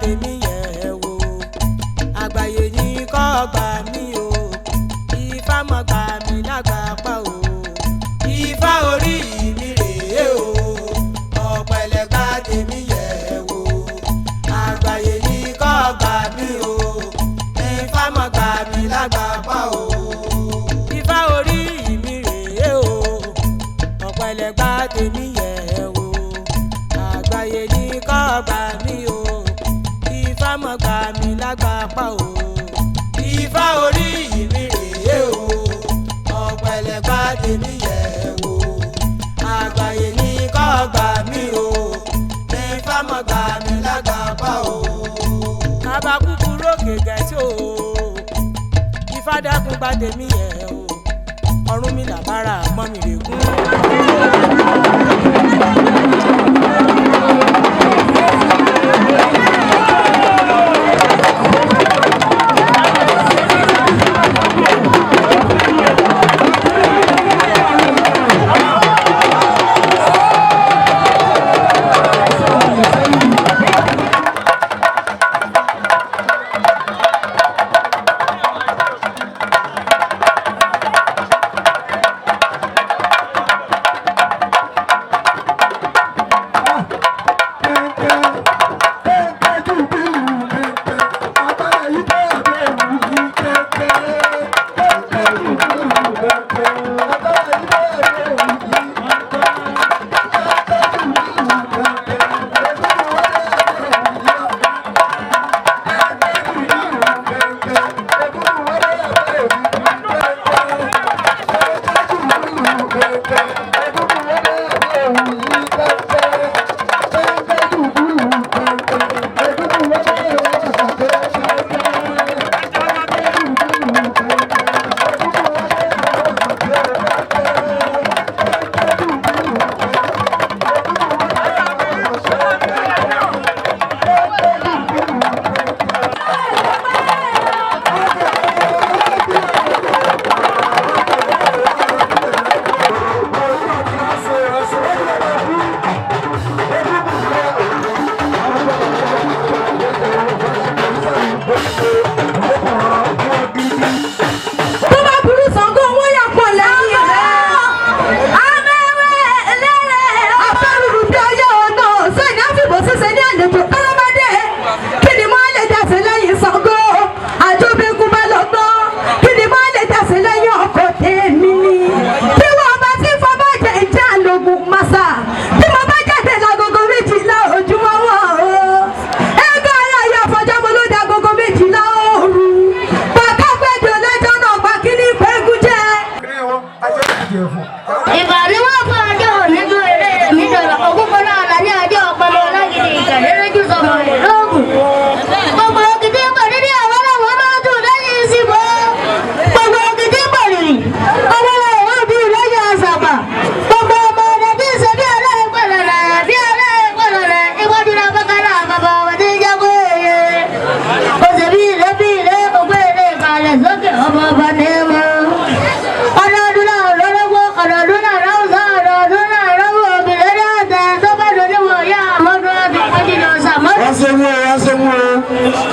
tèmi yẹ̀ wò àgbáyé ní kọ́ gbà mí o Ifá mọ̀ gbà mí lágbàpá o Ifá orí mi rèé o ọ̀pẹ̀lẹ̀ gbà tèmi yẹ̀ wò àgbáyé ní kọ́ gbà mí o Ifá mọ̀ gbà mí lágbàpá o Ifá orí mi rèé o ọ̀pẹ̀lẹ̀ gbà tèmi yẹ̀ wò àgbáyé ní kọ́ gbà mí o Ifá mọ̀ gbà mí lágbàpá o Ifá orí mi rèé o ọ̀pẹ̀lẹ̀ gbà tèmi yẹ̀ wò àgbáyé ní kọ́ gbà mí o Ifá mọ̀ gbà mí lágbàpá o. Bàbá kúkúrú òkè gẹ̀ẹ́sì o Ifá dákun gbà tèmi yẹ̀ o ọ̀run mi làbára mọ́ mi rè kún.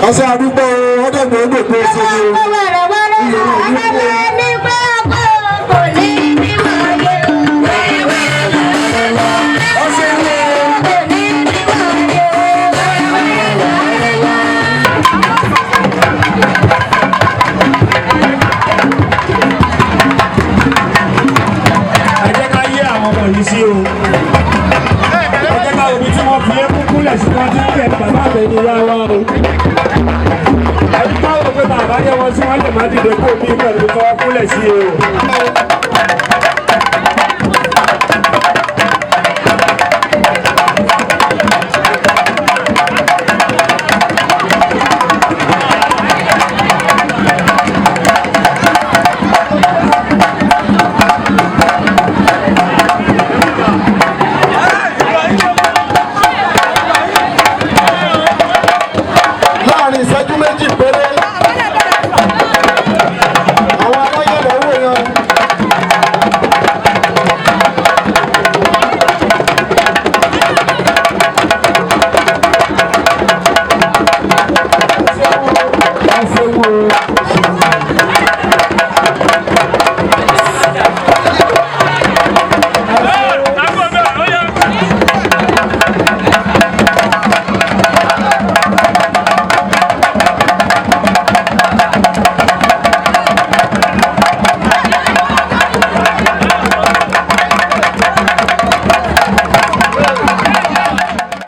Ọsẹ àdúgbò ọdọgbọn gbogbo ṣe sí wọ́n lè má dìde kó bí pẹ̀lú kọ́ fúnlẹ̀ sí o.